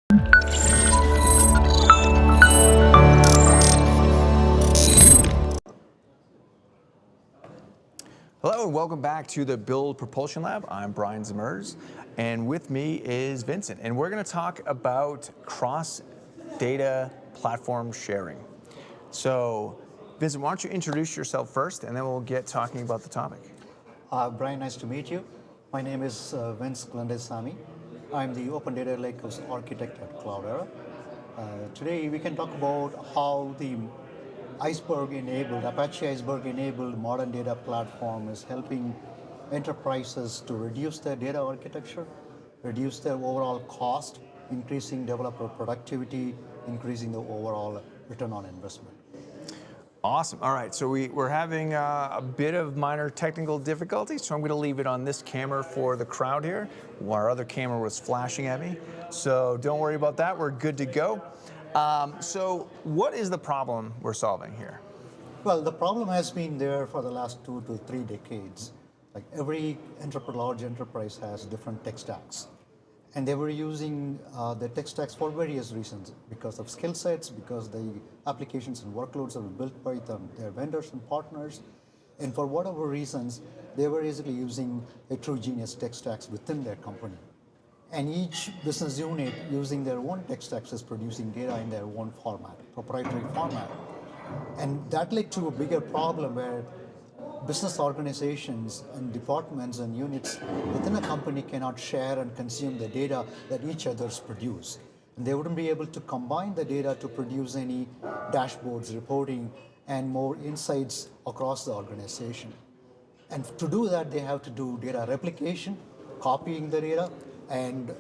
Hello and welcome back to the Build Propulsion Lab. I'm Brian Zemers, and with me is Vincent, and we're going to talk about cross-data platform sharing. So, Vincent, why don't you introduce yourself first, and then we'll get talking about the topic. Brian, nice to meet you. My name is Vincent Kulandaisamy. I'm the Open Data Lakehouse architect at Cloudera. Today we can talk about how the Apache Iceberg-enabled modern data platform is helping enterprises to reduce their data architecture, reduce their overall cost, increasing developer productivity, increasing the overall return on investment. Awesome. All right, so we're having a bit of minor technical difficulties, so I'm going to leave it on this camera for the crowd here. Our other camera was flashing at me, so don't worry about that. We're good to go. So what is the problem we're solving here? Well, the problem has been there for the last 2 to 3 decades. Like every large enterprise has different tech stacks. And they were using the tech stacks for various reasons, because of skill sets, because the applications and workloads are built by their vendors and partners. And for whatever reasons, they were basically using heterogeneous tech stacks within their company. And each business unit using their own tech stacks is producing data in their own format, proprietary format. And that led to a bigger problem where business organizations and departments and units within a company cannot share and consume the data that each others produce. And they wouldn't be able to combine the data to produce any dashboards, reporting, and more insights across the organization. And to do that, they have to do data replication, copying the data, and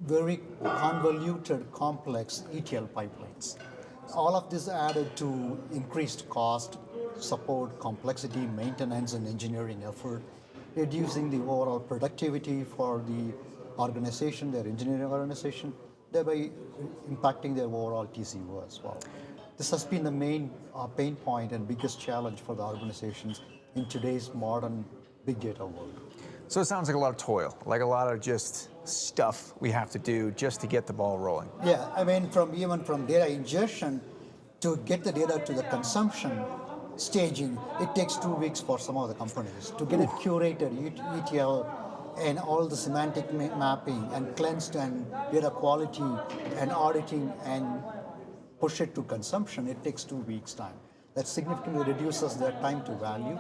very convoluted, complex ETL pipelines. All of this added to increased cost, support, complexity, maintenance, and engineering effort, reducing the overall productivity for the organization, their engineering organization, thereby impacting their overall TCO as well. This has been the main pain point and biggest challenge for the organizations in today's modern big data world. So it sounds like a lot of toil, like a lot of just stuff we have to do just to get the ball rolling. Yeah, I mean, even from data ingestion to get the data to the consumption staging, it takes 2 weeks for some of the companies to get it curated, ETL, and all the semantic mapping and cleansed and data quality and auditing and push it to consumption. It takes 2 weeks time. That significantly reduces their time to value.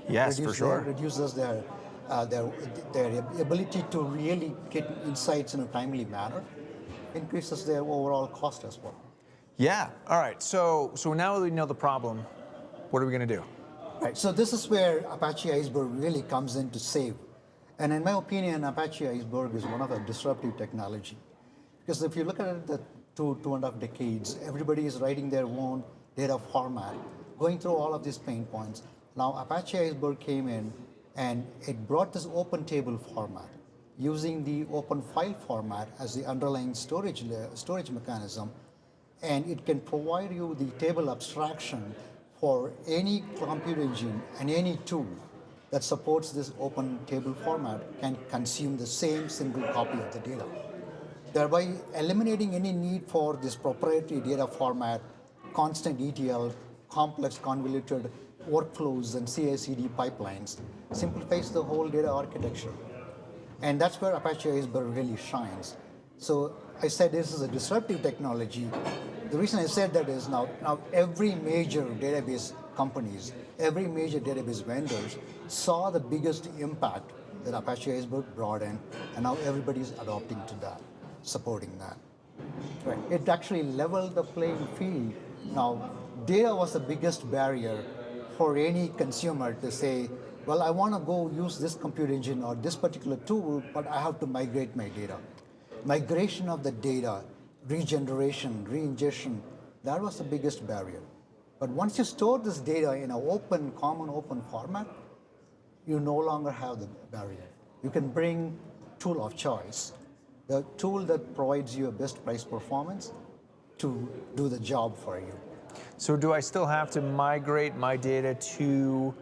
Yes, for sure. Reduces their ability to really get insights in a timely manner, increases their overall cost as well. Yeah. All right. So now that we know the problem, what are we going to do? Right. So this is where Apache Iceberg really comes in to save. And in my opinion, Apache Iceberg is one of a disruptive technology. Because if you look at it, the 2.5 decades, everybody is writing their own data format, going through all of these pain points. Now Apache Iceberg came in and it brought this open table format using the open file format as the underlying storage mechanism. And it can provide you the table abstraction for any compute engine and any tool that supports this open table format can consume the same single copy of the data, thereby eliminating any need for this proprietary data format, constant ETL, complex convoluted workflows and CI/CD pipelines, simplifies the whole data architecture. And that's where Apache Iceberg really shines. So I said this is a disruptive technology. The reason I said that is now every major database companies, every major database vendors saw the biggest impact that Apache Iceberg brought in, and now everybody's adopting to that, supporting that. Right. It actually leveled the playing field. Now, data was the biggest barrier for any consumer to say, well, I want to go use this compute engine or this particular tool, but I have to migrate my data. Migration of the data, regeneration, re-ingestion, that was the biggest barrier. But once you store this data in an common open format, you no longer have the barrier. You can bring tool of choice, the tool that provides you a best price performance to do the job for you. So do I still have to migrate my data to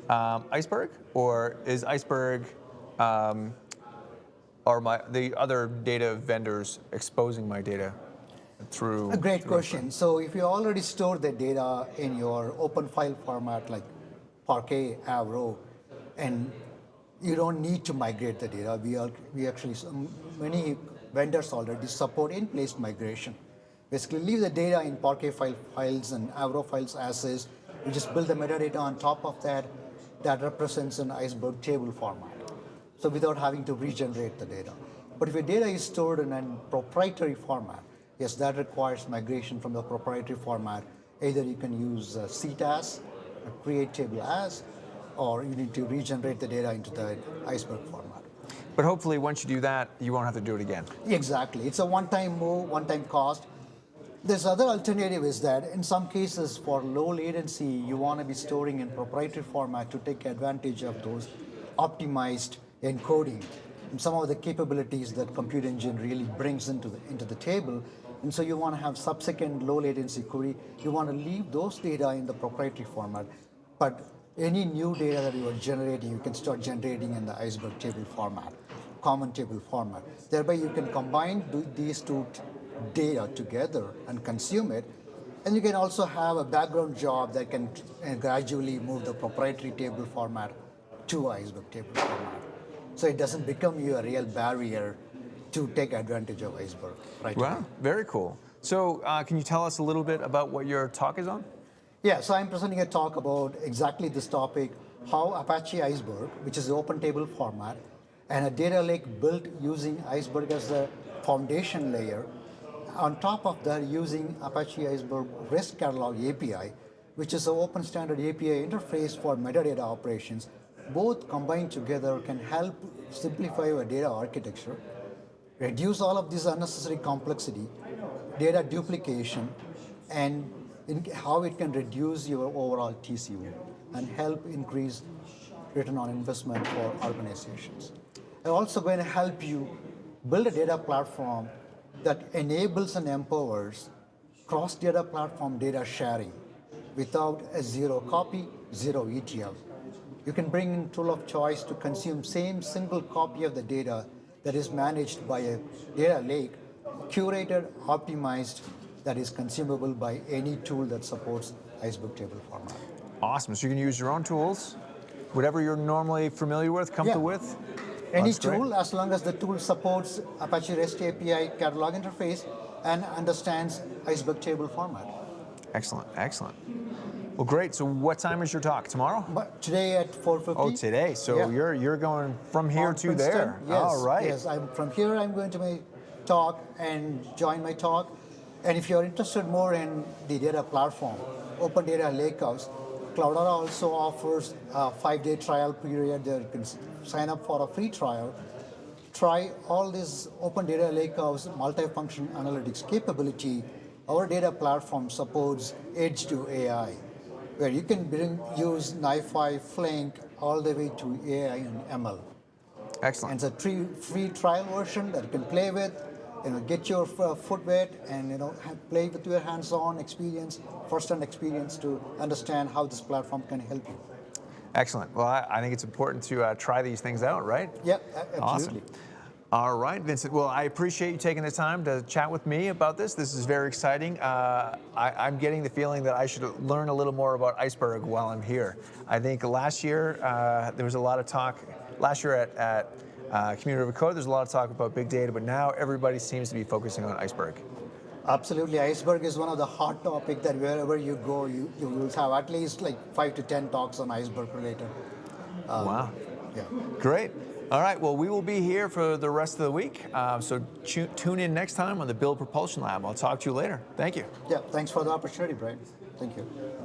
Iceberg, or is Iceberg are the other data vendors exposing my data through? A great through question. So if you already store the data in your open file format like Parquet, Avro, and you don't need to migrate the data. We actually, many vendors already support in-place migration. Basically, leave the data in Parquet files and Avro files as is. You just build the metadata on top of that. That represents an Iceberg table format. So without having to regenerate the data. But if your data is stored in a proprietary format, yes, that requires migration from the proprietary format. Either you can use CTAS, create table as, or you need to regenerate the data into the Iceberg format. But hopefully, once you do that, you won't have to do it again. Exactly. It's a one-time move, one-time cost. This other alternative is that in some cases for low latency, you want to be storing in proprietary format to take advantage of those optimized encoding and some of the capabilities that compute engine really brings into the table. And so you want to have subsequent low latency query. You want to leave those data in the proprietary format, but any new data that you are generating, you can start generating in the Iceberg table format, common table format. Thereby you can combine these two data together and consume it. And you can also have a background job that can gradually move the proprietary table format to Iceberg table format. So it doesn't become you a real barrier to take advantage of Iceberg. Right. Wow, very cool. So can you tell us a little bit about what your talk is on? Yeah, so I'm presenting a talk about exactly this topic, how Apache Iceberg, which is the open table format, and a data lake built using Iceberg as the foundation layer. On top of that, using Apache Iceberg REST Catalog API, which is an open standard API interface for metadata operations, both combined together can help simplify your data architecture, reduce all of this unnecessary complexity, data duplication, and how it can reduce your overall TCO and help increase return on investment for organizations. I'm also going to help you build a data platform that enables and empowers cross-data platform data sharing without a zero copy, zero ETL. You can bring in tool of choice to consume same single copy of the data that is managed by a data lake, curated, optimized, that is consumable by any tool that supports Iceberg table format. Awesome. So you can use your own tools, whatever you're normally familiar with, comfortable with. Any That's great. tool, as long as the tool supports Apache REST API catalog interface and understands Iceberg table format. Excellent, excellent. Well, great. So what time is your talk? Tomorrow? But today at 4:50. Oh, today. So Yeah. you're going from here On to Princeton, there. Yes, All right. Yes, from here I'm going to my talk and join my talk. And if you're interested more in the data platform, Open Data Lakehouse, Cloudera also offers a 5-day trial period. There you can sign up for a free trial. Try all this Open Data Lakehouse multifunction analytics capability. Our data platform supports edge to AI, where you can use NiFi, Flink, all the way to AI and ML. Excellent. And it's a free trial version that you can play with, get your foot wet, and play with your hands-on experience, first-hand experience to understand how this platform can help you. Excellent. Well, I think it's important to try these things out, right? Yeah, absolutely. Awesome. All right, Vincent. Well, I appreciate you taking the time to chat with me about this. This is very exciting. I'm getting the feeling that I should learn a little more about Iceberg while I'm here. I think last year there was a lot of talk. Last year at Community of Code, there's a lot of talk about big data, but now everybody seems to be focusing on Iceberg. Absolutely. Iceberg is one of the hot topics that wherever you go, you will have at least like 5 to 10 talks on Iceberg related. Wow. Yeah. Great. All right, well, we will be here for the rest of the week, so tune in next time on the Build Propulsion Lab. I'll talk to you later. Thank you. Yeah, thanks for the opportunity, Brian. Thank you.